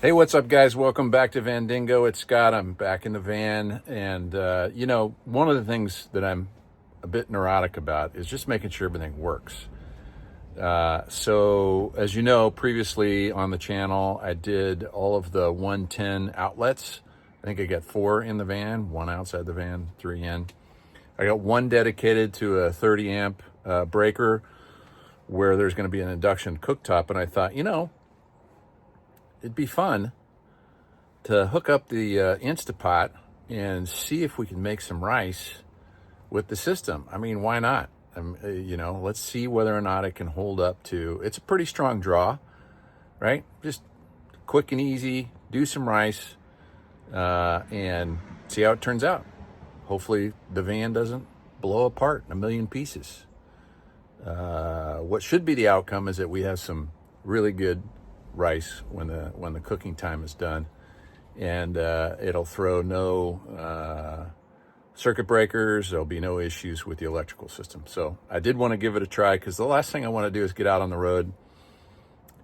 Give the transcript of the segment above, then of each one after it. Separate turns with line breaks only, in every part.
Hey, what's up, guys? Welcome back to Vandingo. It's Scott. I'm back in the van. And, one of the things that I'm a bit neurotic about is just making sure everything works. So, as you know, previously on the channel, I did all of the 110 outlets. I think I got 4 in the van, 1 outside the van, 3 in. I got 1 dedicated to a 30 amp breaker where there's going to be an induction cooktop. And I thought, it'd be fun to hook up the Instapot and see if we can make some rice with the system. I mean, why not? Let's see whether or not it can hold up to, it's a pretty strong draw, right? Just quick and easy, do some rice, and see how it turns out. Hopefully the van doesn't blow apart in a million pieces. What should be the outcome is that we have some really good rice when the cooking time is done, and it'll throw no circuit breakers. There'll be no issues with the electrical system. So I did want to give it a try, because the last thing I want to do is get out on the road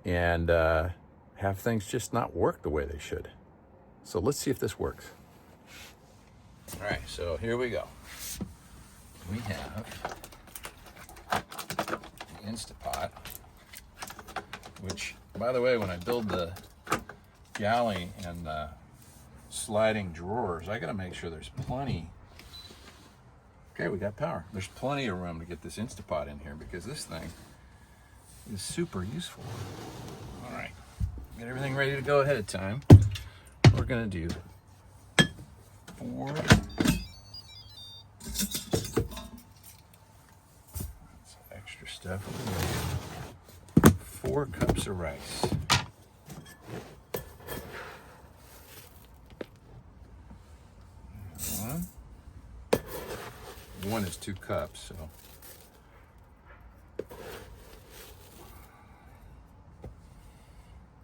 and have things just not work the way they should. So let's see if this works. All right, so here we go. We have the Instapot, which, by the way, when I build the galley and the sliding drawers, I gotta make sure there's plenty. Okay, we got power. There's plenty of room to get this Instapot in here, because this thing is super useful. All right, get everything ready to go ahead of time. We're gonna do 4. That's extra stuff. 4 cups of rice. One is 2 cups, so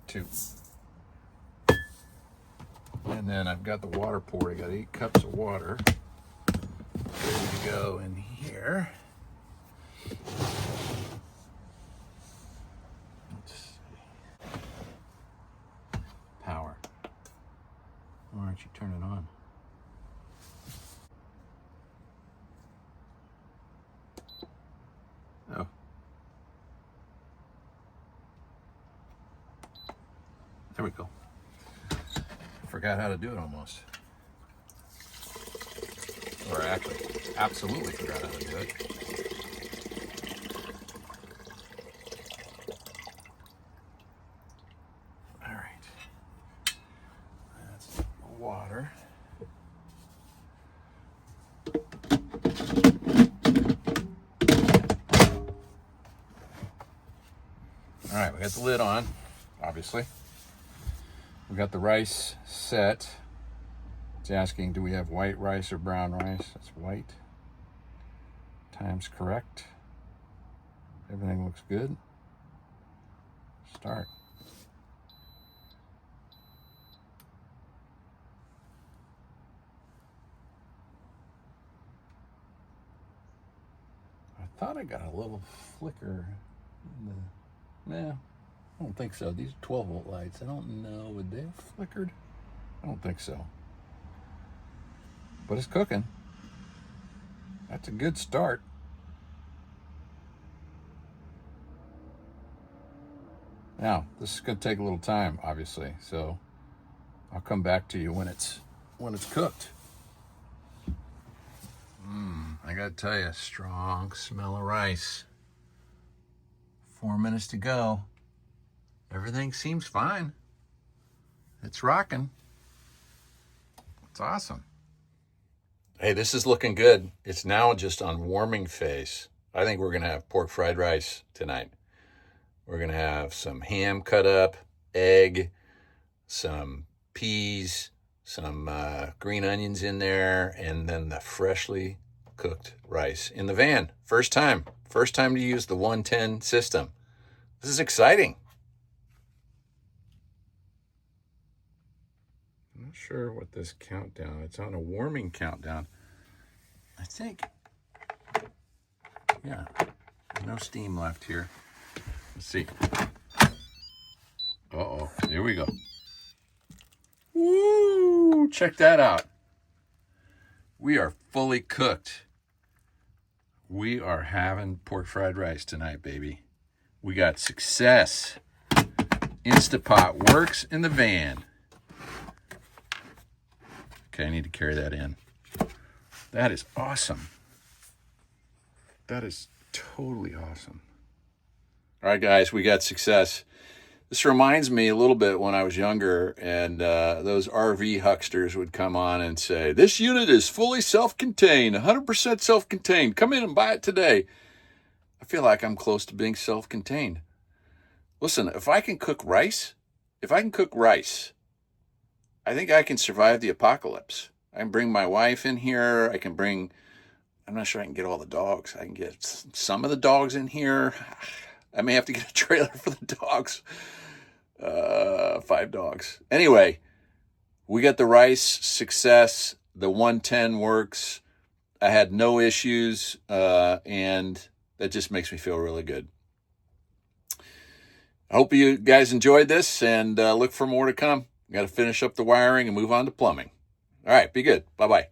2. And then I've got the water poured. I got 8 cups of water ready to go in here. Let's see. Power. Why aren't you turning on? Oh. There we go. Forgot how to do it almost. Or actually, absolutely forgot how to do it. All right. That's the water. All right, we got the lid on, obviously. We got the rice set. It's asking, do we have white rice or brown rice? That's white. Time's correct. Everything looks good. Start. I thought I got a little flicker in the... Nah, I don't think so. These are 12-volt lights. I don't know. Would they have flickered? I don't think so. But it's cooking. That's a good start. Now, this is going to take a little time, obviously. So I'll come back to you when it's cooked. I got to tell you, strong smell of rice. 4 minutes to go. Everything seems fine. It's rocking. It's awesome. Hey, this is looking good. It's now just on warming phase. I think we're going to have pork fried rice tonight. We're going to have some ham cut up, egg, some peas, some green onions in there, and then the freshly cooked rice in the van. First time to use the 110 system. This is exciting. I'm not sure what this countdown, it's on a warming countdown. I think, yeah, no steam left here. Let's see. Uh-oh, here we go. Woo! Check that out. We are fully cooked. We are having pork fried rice tonight, baby. We got success. Instapot works in the van. Okay, I need to carry that in. That is awesome. That is totally awesome. All right, guys, we got success. This reminds me a little bit when I was younger, and those RV hucksters would come on and say, this unit is fully self-contained, 100% self-contained. Come in and buy it today. I feel like I'm close to being self-contained. Listen, if I can cook rice, I think I can survive the apocalypse. I can bring my wife in here. I'm not sure I can get all the dogs. I can get some of the dogs in here. I may have to get a trailer for the dogs. 5 dogs. Anyway, we got the rice, success. The 110 works. I had no issues, and that just makes me feel really good. I hope you guys enjoyed this, and look for more to come. Got to finish up the wiring and move on to plumbing. All right, be good. Bye-bye.